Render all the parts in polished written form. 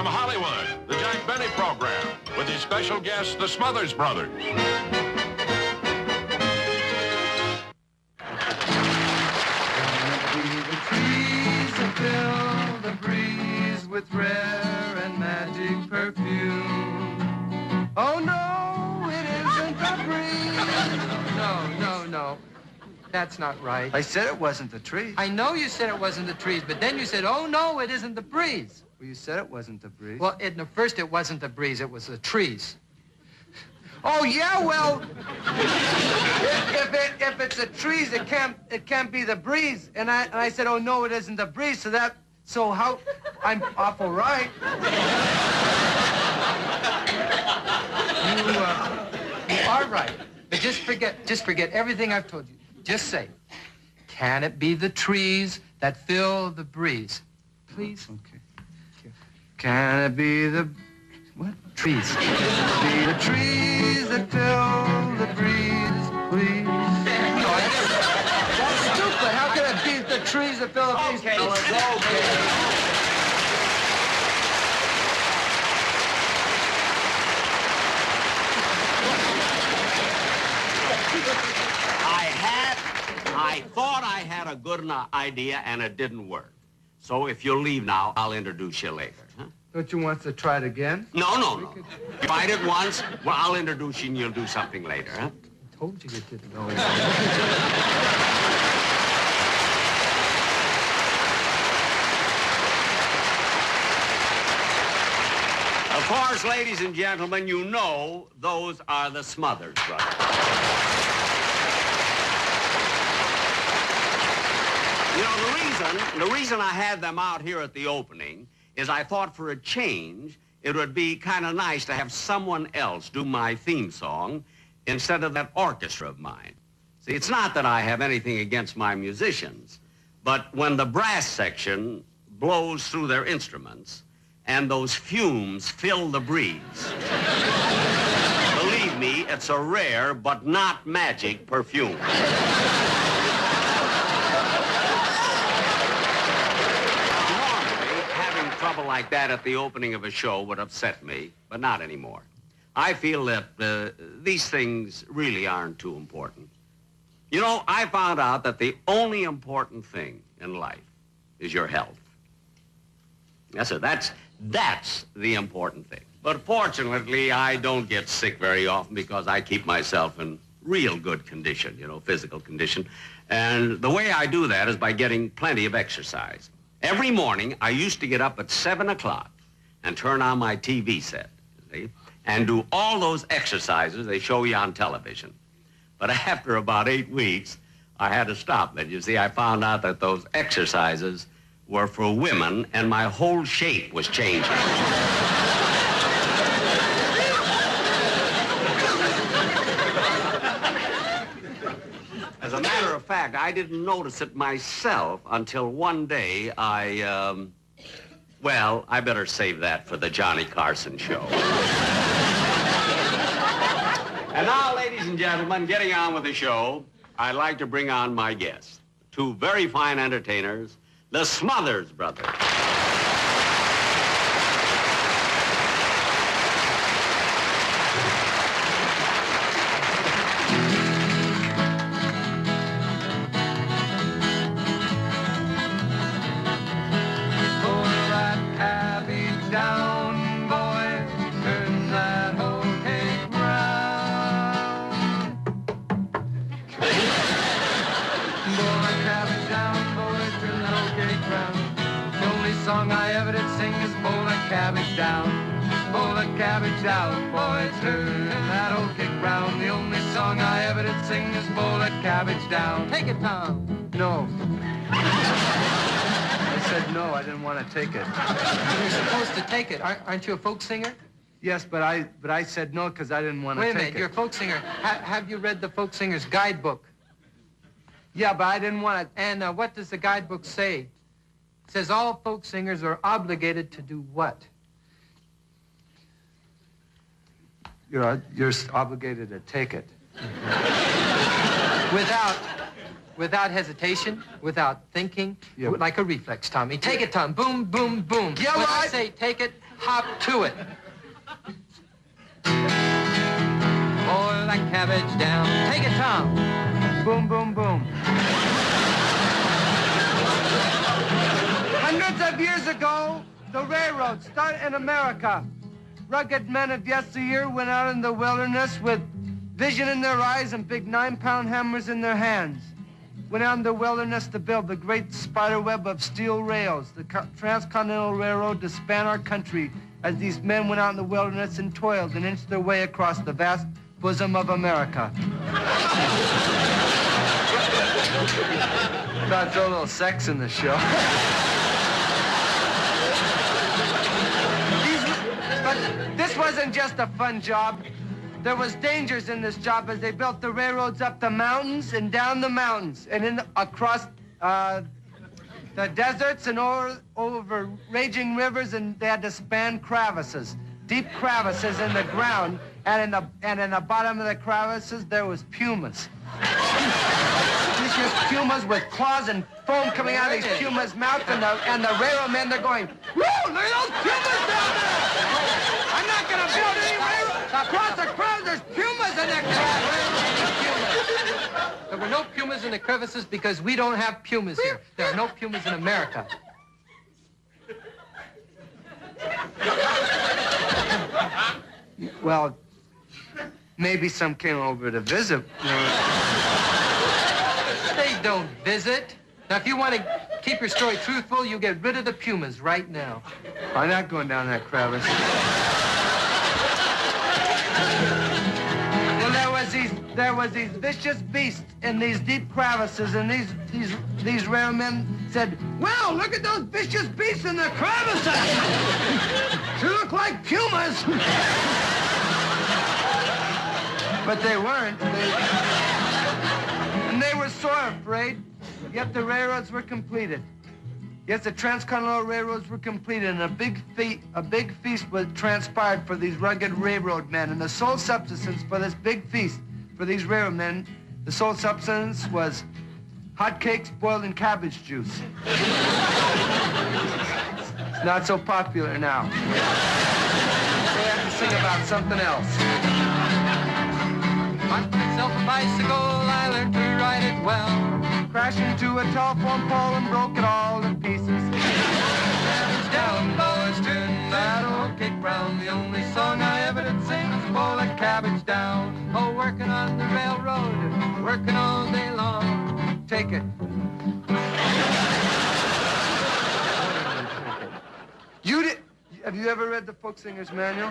From Hollywood, the Jack Benny Program, with his special guests, the Smothers Brothers. The trees that fill the breeze with rare and magic perfume. Oh, no, it isn't the breeze. No. That's not right. I said it wasn't the trees. I know you said it wasn't the trees, but then you said, oh, no, it isn't the breeze. Well, you said it wasn't the breeze. Well, first it wasn't the breeze, it was the trees. Oh, yeah, well, if it's the trees, it can't be the breeze. And I said, oh, no, it isn't the breeze, so how, I'm awful right. You are right. But just forget everything I've told you. Just say, can it be the trees that fill the breeze? Please? Okay. Can it be the... What? Trees. Can it be the trees that fill the breeze, please? No, that's stupid. How can it be the trees that fill the breeze? Okay, I thought I had a good enough idea, and it didn't work. So if you'll leave now, I'll introduce you later, huh? Don't you want to try it again? No. You tried it once, well, I'll introduce you and you'll do something later, huh? I told you didn't know. Of course, ladies and gentlemen, you know those are the Smothers Brothers. You know, the reason I had them out here at the opening is I thought for a change, it would be kind of nice to have someone else do my theme song instead of that orchestra of mine. See, it's not that I have anything against my musicians, but when the brass section blows through their instruments and those fumes fill the breeze, believe me, it's a rare but not magic perfume. Trouble like that at the opening of a show would upset me, but not anymore. I feel that these things really aren't too important. You know, I found out that the only important thing in life is your health. Yes, sir, that's the important thing. But fortunately, I don't get sick very often because I keep myself in real good condition, you know, physical condition. And the way I do that is by getting plenty of exercise. Every morning, I used to get up at 7 o'clock and turn on my TV set, see, and do all those exercises they show you on television. But after about 8 weeks, I had to stop it. You see, I found out that those exercises were for women, and my whole shape was changing. As a matter of fact, I didn't notice it myself until one day well, I better save that for the Johnny Carson show. And now, ladies and gentlemen, getting on with the show, I'd like to bring on my guests, two very fine entertainers, the Smothers Brothers. Song I ever did sing is bowl of cabbage down, boy, turn that old kick round. The only song I ever did sing is bowl of cabbage down. Take it, Tom. No. I said no, I didn't want to take it. You're supposed to take it. Aren't you a folk singer? Yes, but I said no because I didn't want to take it. Wait a minute, you're a folk singer. Have you read the folk singer's guidebook? Yeah, but I didn't want to. And what does the guidebook say? It says all folk singers are obligated to do what? You're obligated to take it. without hesitation, without thinking, like a reflex, Tommy. Take it, Tom. Boom, boom, boom. Yeah, when right. I say take it, hop to it. Boil that cabbage down. Take it, Tom. Boom, boom, boom. Hundreds of years ago, the railroad started in America. Rugged men of yesteryear went out in the wilderness with vision in their eyes and big 9-pound hammers in their hands. Went out in the wilderness to build the great spider web of steel rails, the transcontinental railroad to span our country as these men went out in the wilderness and toiled and inched their way across the vast bosom of America. Thought I'd throw a little sex in the show. But this wasn't just a fun job. There was dangers in this job as they built the railroads up the mountains and down the mountains and across the deserts and over raging rivers, and they had to span crevices, deep crevices in the ground, and in the bottom of the crevices there was pumas. These just pumas with claws and foam coming out of these pumas' mouths, and the railroad men, they're going, whoa, look at those pumas down there! I'm not going to build any railroad. Across the crowd, there's pumas in the crevices. There were no pumas in the crevices because we don't have pumas here. There are no pumas in America. Well, maybe some came over to visit. They don't visit. Now, if you want to keep your story truthful, you get rid of the pumas right now. I'm not going down that crevice. Well, there was these vicious beasts in these deep crevices, and these railmen said, well, look at those vicious beasts in the crevices. They look like pumas. But they weren't. And they were sore afraid, yet the railroads were completed. Yes, the transcontinental railroads were completed, and a big feast was transpired for these rugged railroad men. And the sole subsistence for this big feast for these railroad men, the sole substance was hot cakes boiled in cabbage juice. It's not so popular now. They have to sing about something else. Bought myself a bicycle, I learned to ride it well. Crashed into a telephone pole and broke it all in pieces. Cabbage down, boys, turn that old cake round. The only song I ever did sing was Pull That Cabbage Down. Oh, working on the railroad, working all day long. Take it. Have you ever read the Folk Singer's Manual?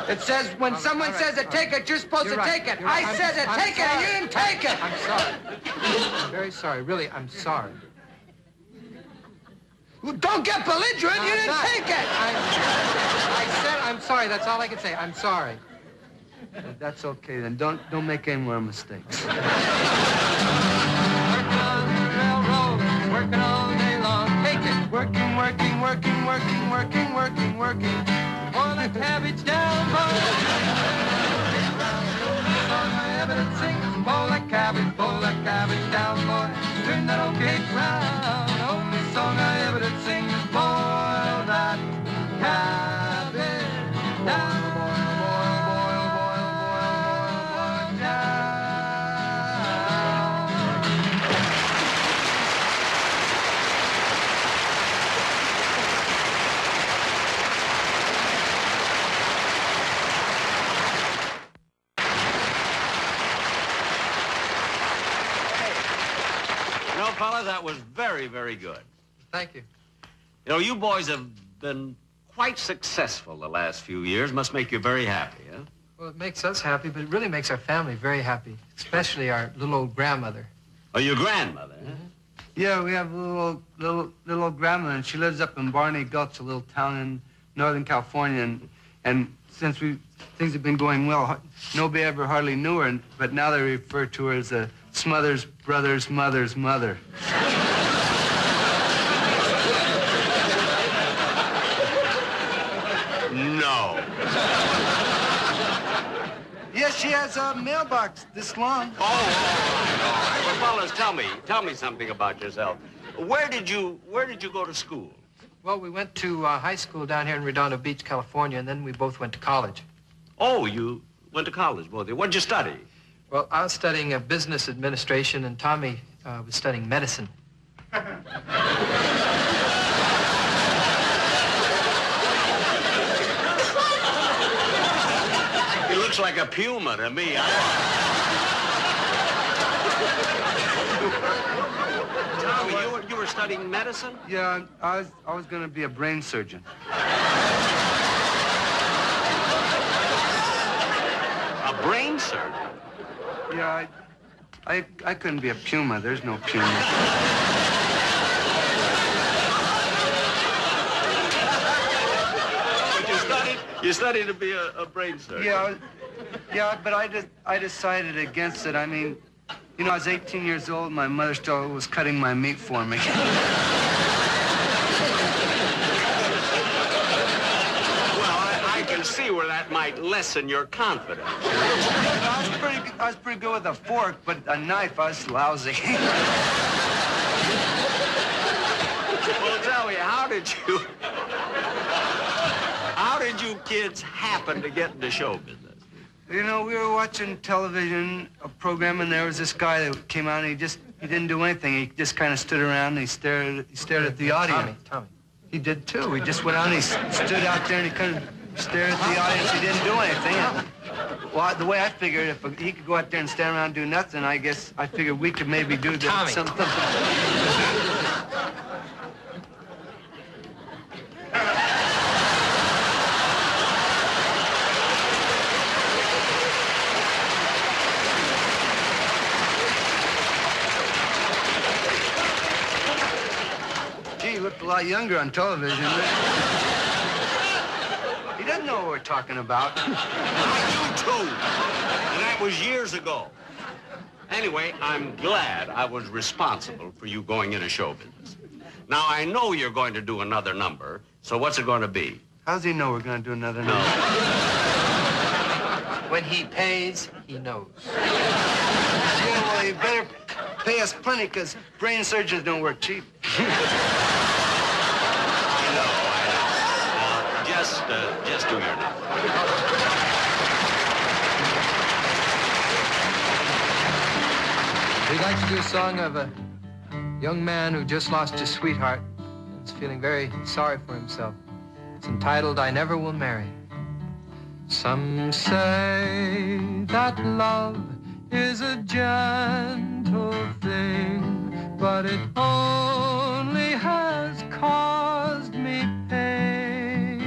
It says when someone says it, take it, you're supposed to take it. I said it, take it, and you didn't take it. I'm sorry. I'm very sorry. Really, I'm sorry. Well, don't get belligerent. You didn't take it. I said I'm sorry. That's all I can say. I'm sorry. That's okay then. Don't make any more mistakes. Working on the railroad, working all day long. Take it. Working. Pour that cabbage down, boy. Song I ever did sing is pull that cabbage down, boy. Turn that old cake round. Only song I ever did sing is boil that cabbage down. Fella, that was very, very good. Thank you. You know, you boys have been quite successful the last few years. Must make you very happy, huh? Well, it makes us happy, but it really makes our family very happy, especially our little old grandmother. Oh, your grandmother, huh? Yeah, we have a little old grandmother, and she lives up in Barney Gulch, a little town in Northern California, and since things have been going well, nobody ever hardly knew her, but now they refer to her as a Smothers brother's mother's mother. No. Yes, she has a mailbox this long. Oh, all right. Well, fellas, tell me something about yourself. Where did you go to school? Well, we went to high school down here in Redondo Beach, California, and then we both went to college. Oh, you went to college, both of you. What did you study? Well, I was studying business administration, and Tommy was studying medicine. He looks like a puma to me. Tommy, you were studying medicine? Yeah, I was going to be a brain surgeon. A brain surgeon? Yeah, I couldn't be a puma. There's no puma. You studied to be a brain surgeon? Yeah, but I decided against it. I mean, you know, I was 18 years old. My mother still was cutting my meat for me. Well, I can see where that might lessen your confidence. I was pretty good with a fork, but a knife, I was lousy. Well, tell me, how did you kids happen to get into show business? You know, we were watching television, a program, and there was this guy that came out, and he didn't do anything. He just kind of stood around, and he stared at the audience. Tommy. He did, too. He just went out, and he stood out there, and he kind of stared at the audience. He didn't do anything. Well, the way I figured, if he could go out there and stand around and do nothing, I figured we could maybe do something. Gee, he looked a lot younger on television. He doesn't know what we're talking about. I do, too. And that was years ago. Anyway, I'm glad I was responsible for you going into show business. Now, I know you're going to do another number, so what's it going to be? How does he know we're going to do another number? When he pays, he knows. Yeah, well, he better pay us plenty, because brain surgeons don't work cheap. I know. Just do your number. We'd like to do a song of a young man who just lost his sweetheart and is feeling very sorry for himself. It's entitled, I Never Will Marry. Some say that love is a gentle thing, but it only has caused me pain.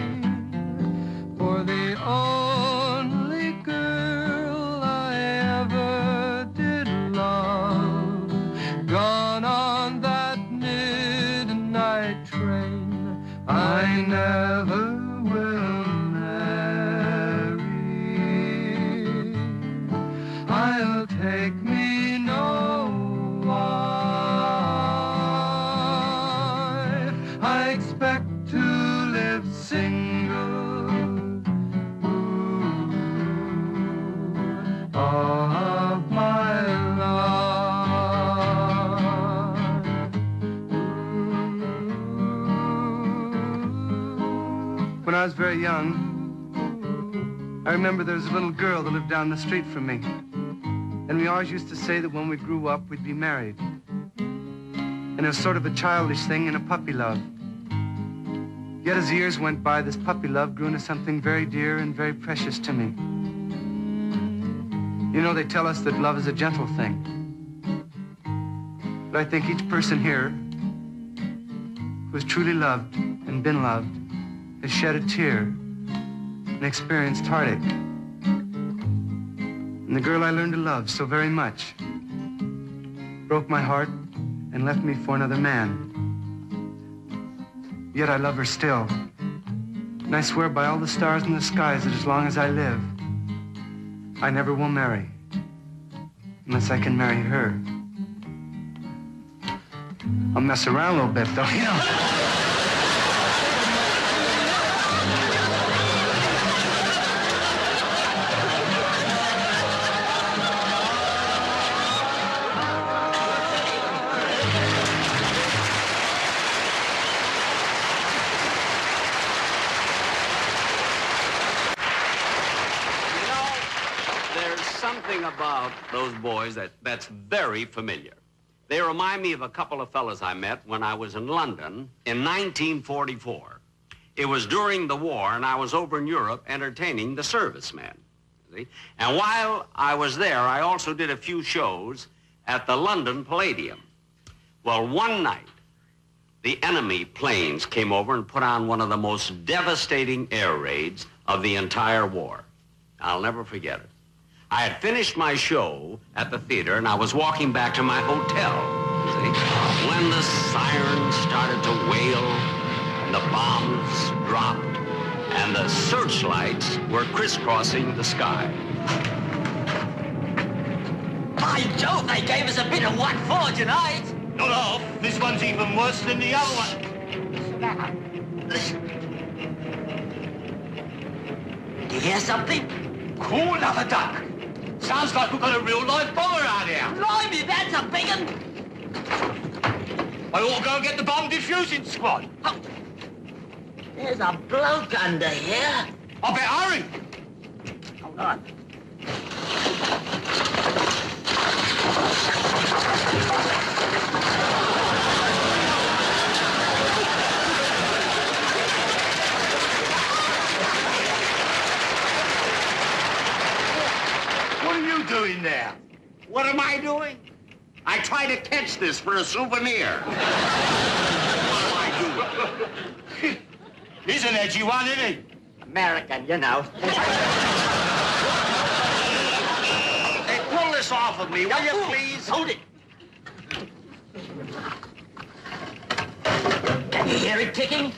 For the only girl I ever did love, gone on that midnight train, I never will marry. I'll take me no wife. I expect to live single all of my life. When I was very young, I remember there was a little girl that lived down the street from me. And we always used to say that when we grew up, we'd be married. And it was sort of a childish thing and a puppy love. Yet as the years went by, this puppy love grew into something very dear and very precious to me. You know, they tell us that love is a gentle thing. But I think each person here who has truly loved and been loved has shed a tear and experienced heartache. And the girl I learned to love so very much broke my heart and left me for another man. Yet I love her still. And I swear by all the stars in the skies that as long as I live, I never will marry unless I can marry her. I'll mess around a little bit, though, you know. something about those boys that's very familiar. They remind me of a couple of fellas I met when I was in London in 1944. It was during the war, and I was over in Europe entertaining the servicemen. See? And while I was there, I also did a few shows at the London Palladium. Well, one night, the enemy planes came over and put on one of the most devastating air raids of the entire war. I'll never forget it. I had finished my show at the theater, and I was walking back to my hotel, see, when the sirens started to wail, and the bombs dropped, and the searchlights were crisscrossing the sky. By Jove, they gave us a bit of what for tonight. Not half. This one's even worse than the other one. Listen. Do you hear something? Cool another duck. Sounds like we've got a real live bomber out here. Blimey, that's a big one. I ought to go and get the bomb diffusing squad. Oh. There's a bloke under here. I better hurry. Hold on. What are you doing there? What am I doing? I try to catch this for a souvenir. What am I doing? He's an edgy one, isn't he? American, you know. Hey, pull this off of me, will you, please? Hold it. Can you hear it ticking?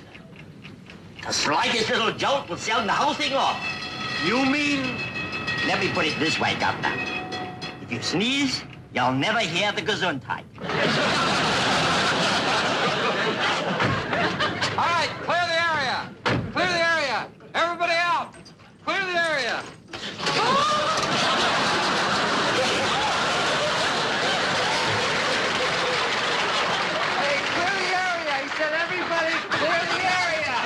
The slightest little jolt will sound the whole thing off. You mean? Let me put it this way, Governor. If you sneeze, you'll never hear the Gesundheit. All right, clear the area. Clear the area. Everybody out. Clear the area. Hey, clear the area. He said, everybody, clear the area.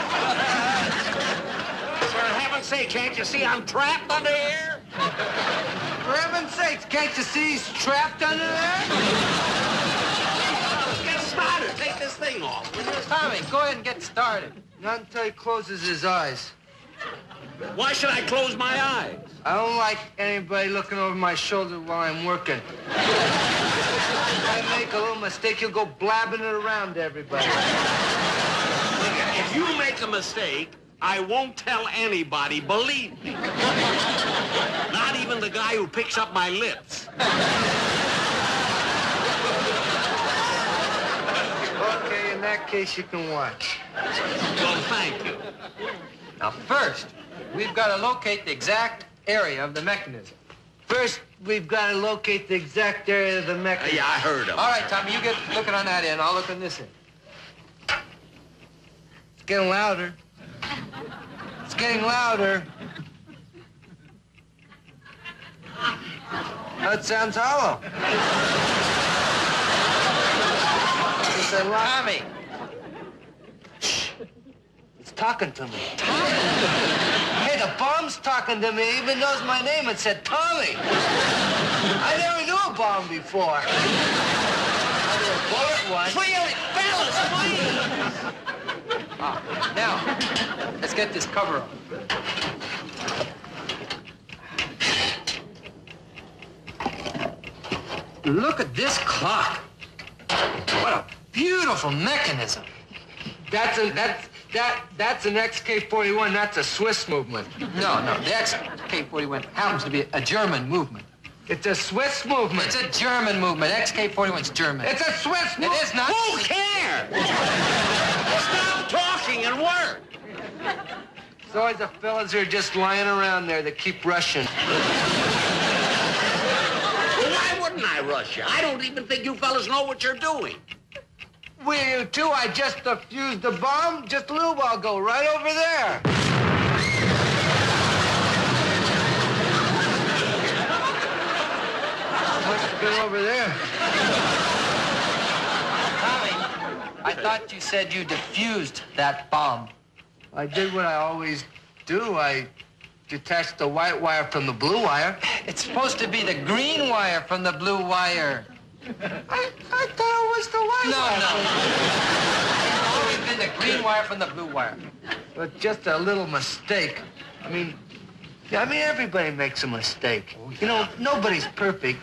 For heaven's sake, can't you see I'm trapped under here? For heaven's sakes, can't you see he's trapped under there? Let's get started. Take this thing off. Tommy, go ahead and get started. Not until he closes his eyes. Why should I close my eyes? I don't like anybody looking over my shoulder while I'm working. If I make a little mistake, you'll go blabbing it around to everybody. If you make a mistake, I won't tell anybody, believe me. Not even the guy who picks up my lips. Okay, in that case, you can watch. Well, thank you. Now, first, we've got to locate the exact area of the mechanism. First, we've got to locate the exact area of the mechanism. Yeah, I heard him. All right, Tommy, you get looking on that end. I'll look on this end. It's getting louder. It's getting louder. That sounds hollow. It's a lot. Tommy. It's talking to me. Hey, the bomb's talking to me. It even knows my name. It said Tommy. I never knew a bomb before. I knew a bullet once. Really, fellas, please. Now, let's get this cover off. Look at this clock. What a beautiful mechanism. That's an XK-41. That's a Swiss movement. No, the XK-41 happens to be a German movement. It's a Swiss movement. It's a German movement. XK-41's German. It's a Swiss movement. It is not. Who cares? Stop talking and work. There's always the fellas who are just lying around there that keep rushing. Well, why wouldn't I rush you? I don't even think you fellas know what you're doing. Will you too? I just defused the bomb just a little while ago, right over there. Must have been over there. Tommy, I thought you said you defused that bomb. I did what I always do. I detach the white wire from the blue wire. It's supposed to be the green wire from the blue wire. I thought it was the white wire. No. It's always been the green wire from the blue wire. But just a little mistake. I mean, everybody makes a mistake. Oh, yeah. You know, nobody's perfect.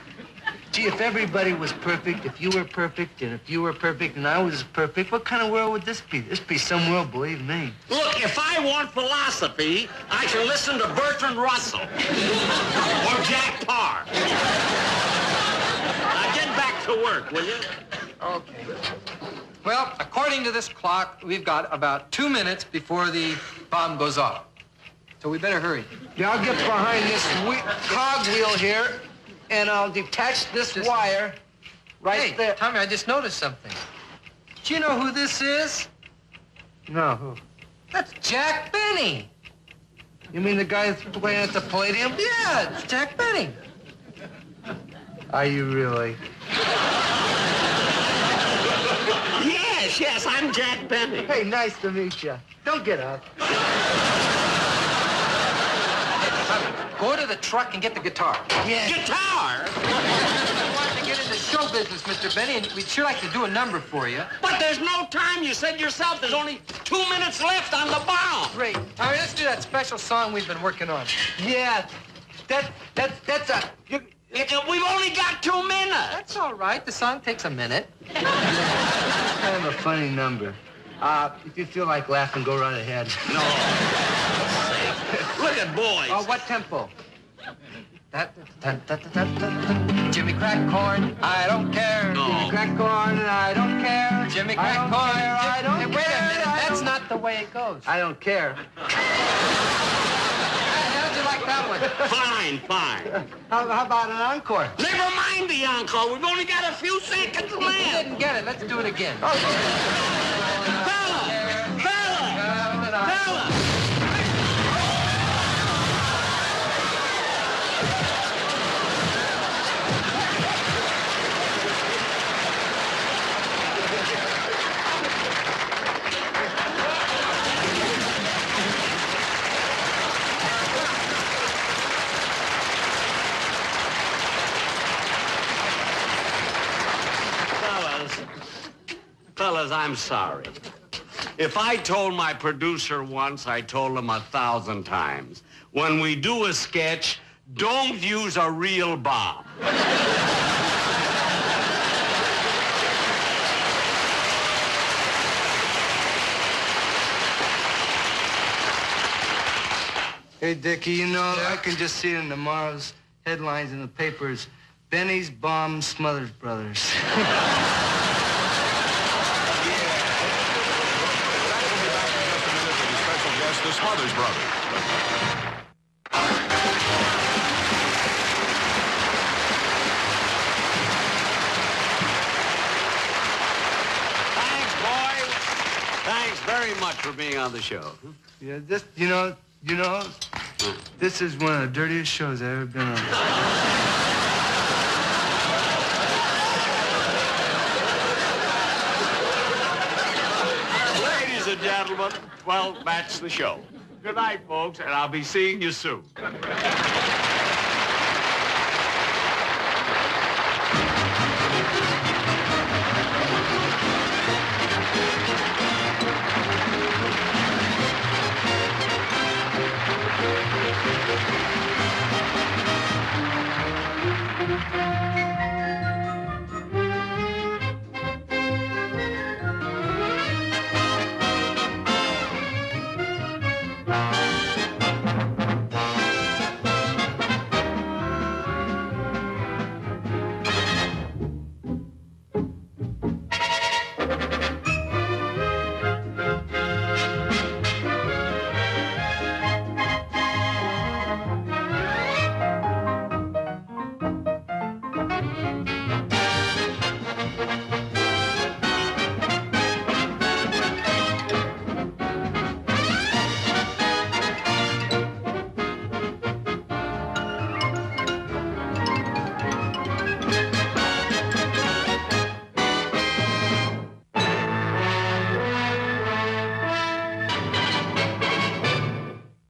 Gee, if everybody was perfect, if you were perfect, and if you were perfect, and I was perfect, what kind of world would this be? This'd be some world, believe me. Look, if I want philosophy, I should listen to Bertrand Russell or Jack Parr. Now get back to work, will you? Okay. Well, according to this clock, we've got about 2 minutes before the bomb goes off. So we better hurry. Yeah, I'll get behind this cogwheel here, and I'll detach this wire right there. Tommy, I just noticed something. Do you know who this is? No, who? That's Jack Benny. You mean the guy that's playing at the Palladium? Yeah, it's Jack Benny. Are you really? Yes, I'm Jack Benny. Hey, nice to meet you. Don't get up. Go to the truck and get the guitar. Yeah. Guitar? I want to get into show business, Mr. Benny, and we'd sure like to do a number for you. But there's no time. You said yourself there's only 2 minutes left on the bomb. Great. Tommy, let's do that special song we've been working on. Yeah. That's a... We've only got 2 minutes. That's all right. The song takes a minute. It's kind of a funny number. If you feel like laughing, go right ahead. No. Look at boys. Oh, what tempo? Jimmy Crack Corn, I don't care. No. Jimmy Crack Corn, and I don't care. Jimmy Crack Corn, I don't Hey, care. wait a minute. I That's don't- not the way it goes. I don't care. How'd you like that one? Fine. How about an encore? Never mind the encore. We've only got a few seconds You left. didn't get it. Let's do it again. Fella! Fellas, I'm sorry. If I told my producer once, I told him 1,000 times. When we do a sketch, don't use a real bomb. Hey, Dickie, you know, I can just see it in tomorrow's headlines in the papers. Benny's bomb Smothers Brothers. The Smothers Brothers. Thanks, boys. Thanks very much for being on the show. Yeah, this, you know, this is one of the dirtiest shows I've ever been on. Ladies and gentlemen, well, that's the show. Good night, folks, and I'll be seeing you soon.